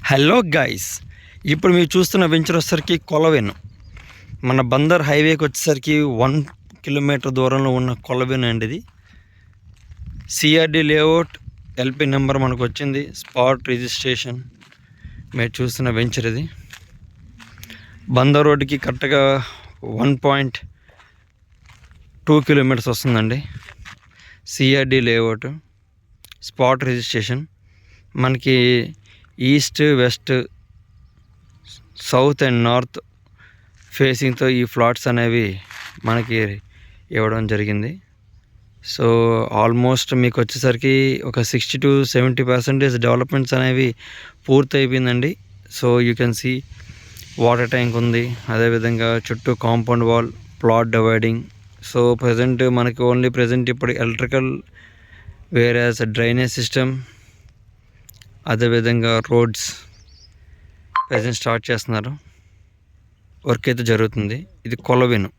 Hello guys, ఇప్పుడు మీరు చూస్తున్న వెంచర్ వచ్చేసరికి కొలవెను. మన బందర్ హైవేకి వచ్చేసరికి 1 కిలోమీటర్ దూరంలో ఉన్న కొలవెను అండి. ఇది సిఆర్డి లేఅవుట్, ఎల్పి నెంబర్ మనకు వచ్చింది, స్పాట్ రిజిస్ట్రేషన్. మీరు చూస్తున్న వెంచర్ ఇది బందర్ రోడ్డుకి కరెక్ట్గా 1.2 కిలోమీటర్స్ వస్తుందండి. CRD layout, spot registration. మనకి east, west, south and north ఫేసింగ్తో ఈ ఫ్లాట్స్ అనేవి మనకి ఇవ్వడం జరిగింది. సో ఆల్మోస్ట్ మీకు వచ్చేసరికి ఒక 60-70% డెవలప్మెంట్స్ అనేవి పూర్తి అయిపోయిందండి. So you can see water tank ఉంది, అదేవిధంగా చుట్టూ compound wall, plot dividing. So present మనకి ఓన్లీ ఇప్పుడు ఎలక్ట్రికల్, వేరేస్ డ్రైనేజ్ సిస్టమ్, అదేవిధంగా రోడ్స్ ప్రజెంట్ స్టార్ట్ చేస్తున్నారు. వర్క్ అయితే జరుగుతుంది. ఇది కొలవెను.